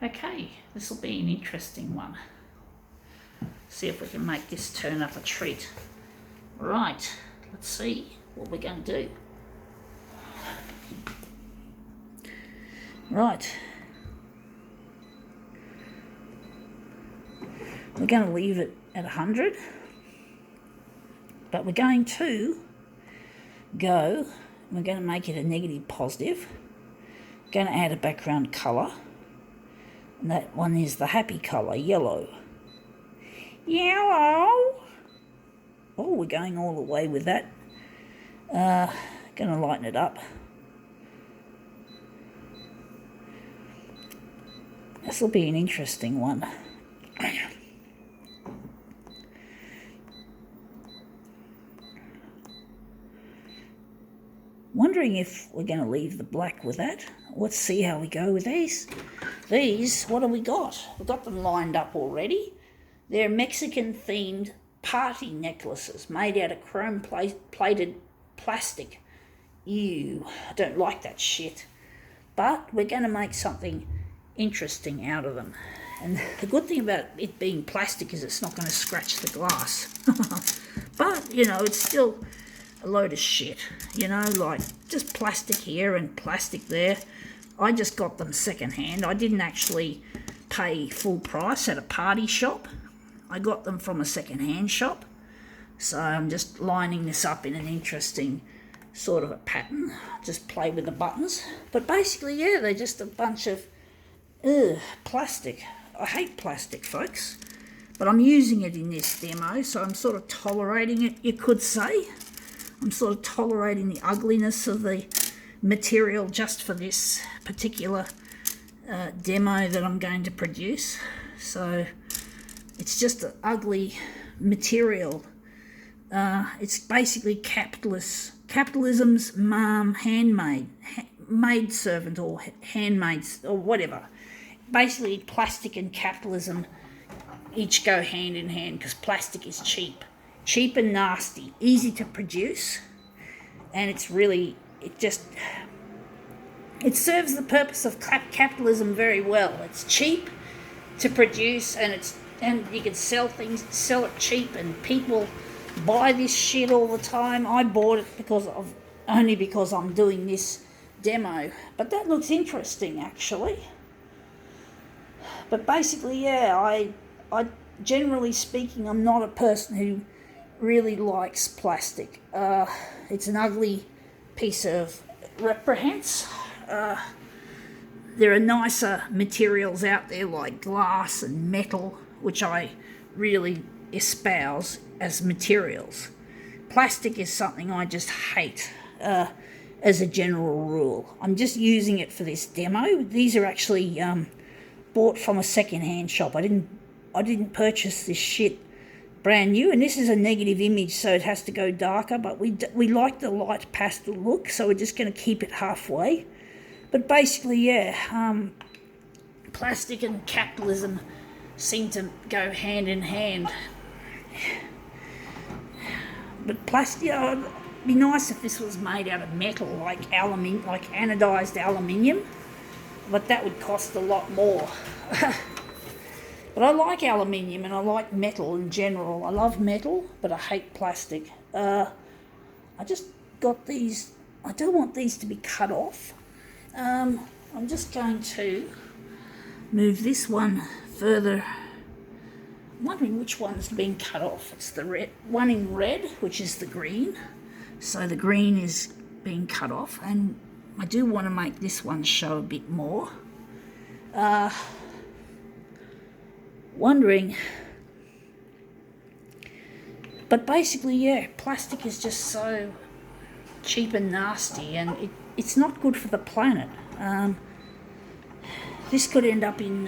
Okay, this will be an interesting one. See if we can make this turn up a treat. Right, let's see what we're going to do. Right. We're going to leave it at 100, but we're going to we're going to make it a negative positive. Going to add a background colour, and that one is the happy colour, yellow. Yellow! Oh, we're going all the way with that. Going to lighten it up. This will be an interesting one. Wondering if we're going to leave the black with that. Let's see how we go with these. These, what have we got? We've got them lined up already. They're Mexican-themed party necklaces made out of chrome-plated plastic. Ew, I don't like that shit. But we're going to make something interesting out of them. And the good thing about it being plastic is it's not going to scratch the glass. But, you know, it's still a load of shit, you know, like just plastic here and plastic there. I just got them secondhand. I didn't actually pay full price at a party shop. I got them from a secondhand shop. So I'm just lining this up in an interesting sort of a pattern. Just play with the buttons. But basically, yeah, they're just a bunch of plastic. I hate plastic, folks. But I'm using it in this demo, so I'm sort of tolerating it, you could say. I'm sort of tolerating the ugliness of the material just for this particular demo that I'm going to produce. So it's just an ugly material. It's basically capitalism's maid servant or handmaids or whatever. Basically, plastic and capitalism each go hand in hand because plastic is cheap. Cheap and nasty, easy to produce, and it serves the purpose of capitalism very well. It's cheap to produce, and you can sell it cheap, and people buy this shit all the time. I bought it only because I'm doing this demo, but that looks interesting actually. But basically, yeah, I generally speaking, I'm not a person who really likes plastic. It's an ugly piece of reprehense. There are nicer materials out there like glass and metal, which I really espouse as materials. Plastic is something I just hate as a general rule. I'm just using it for this demo. These are actually bought from a second-hand shop. I didn't purchase this shit brand new, and this is a negative image, so it has to go darker, but we like the light pastel look, so we're just going to keep it halfway. But basically, yeah, plastic and capitalism seem to go hand in hand. But plastic, you know, it'd be nice if this was made out of metal, like anodized aluminium, but that would cost a lot more. But I like aluminium and I like metal in general. I love metal, but I hate plastic. I just got these. I don't want these to be cut off. I'm just going to move this one further. I'm wondering which one's being cut off. It's the red one in red, which is the green. So the green is being cut off, and I do want to make this one show a bit more. Wondering, but basically, yeah, plastic is just so cheap and nasty, and it's not good for the planet. This could end up in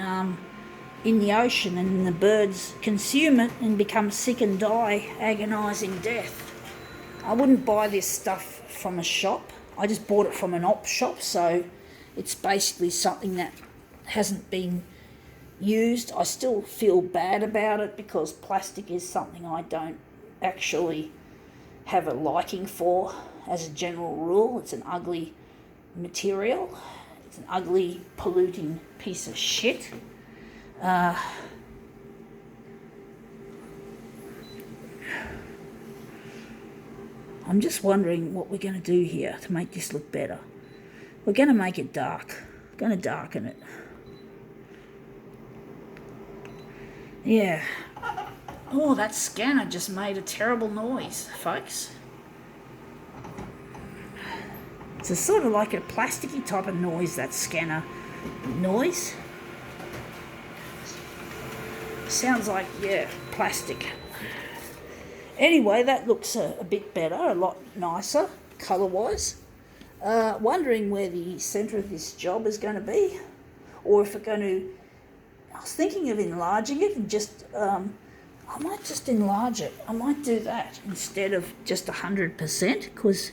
the ocean, and the birds consume it and become sick and die agonising death. I wouldn't buy this stuff from a shop. I just bought it from an op shop, so it's basically something that hasn't been used. I still feel bad about it because plastic is something I don't actually have a liking for as a general rule. It's an ugly material. It's an ugly, polluting piece of shit. I'm just wondering what we're going to do here to make this look better. We're going to make it dark. We're going to darken it. Yeah. Oh, that scanner just made a terrible noise, folks. It's a sort of like a plasticky type of noise, that scanner noise. Sounds like, yeah, plastic. Anyway, that looks a bit better, a lot nicer, colour-wise. Wondering where the centre of this job is going to be, or if it's going to... I was thinking of enlarging it and just... I might just enlarge it. I might do that instead of just 100%, because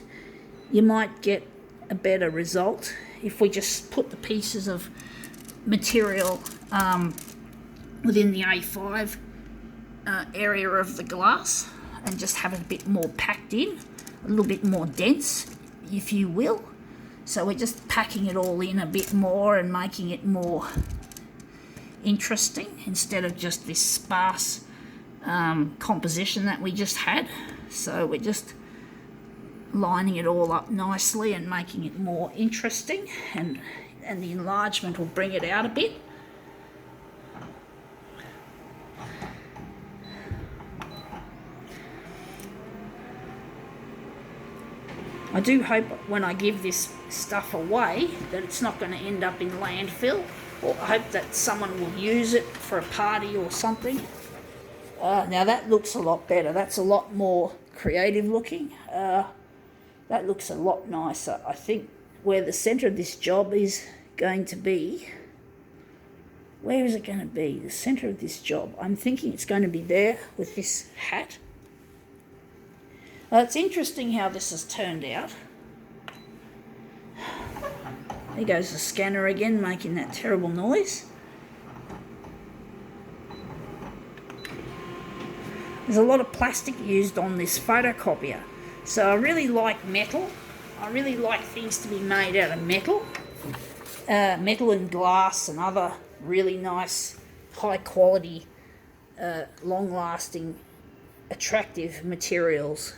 you might get a better result if we just put the pieces of material within the A5 area of the glass and just have it a bit more packed in, a little bit more dense, if you will. So we're just packing it all in a bit more and making it more interesting instead of just this sparse composition that we just had. So we're just lining it all up nicely and making it more interesting, and the enlargement will bring it out a bit. I do hope when I give this stuff away that it's not going to end up in landfill, or I hope that someone will use it for a party or something. Now that looks a lot better. That's a lot more creative looking. That looks a lot nicer. I think where the centre of this job is going to be, where is it going to be? The centre of this job. I'm thinking it's going to be there with this hat. It's interesting how this has turned out. There goes the scanner again, making that terrible noise. There's a lot of plastic used on this photocopier. So I really like metal. I really like things to be made out of metal. Metal and glass and other really nice, high quality, long lasting, attractive materials.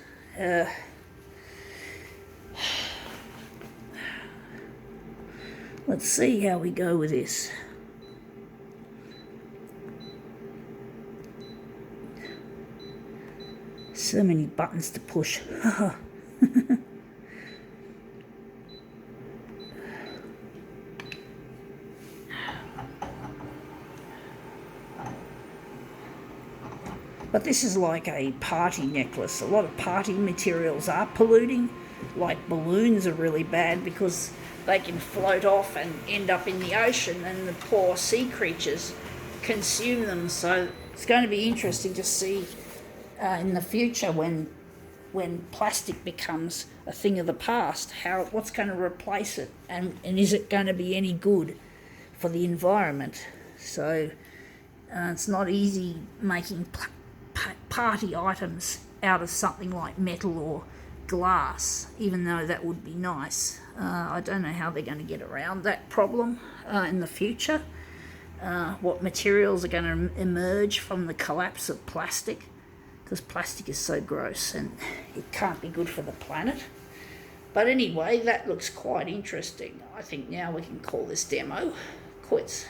Let's see how we go with this. So many buttons to push. But this is like a party necklace. A lot of party materials are polluting. Like balloons are really bad because they can float off and end up in the ocean, and the poor sea creatures consume them. So it's going to be interesting to see in the future when plastic becomes a thing of the past, what's going to replace it, and is it going to be any good for the environment? So it's not easy making party items out of something like metal or glass, even though that would be nice. I don't know how they're going to get around that problem in the future. What materials are going to emerge from the collapse of plastic, because plastic is so gross and it can't be good for the planet. But anyway, that looks quite interesting. I think now we can call this demo quits.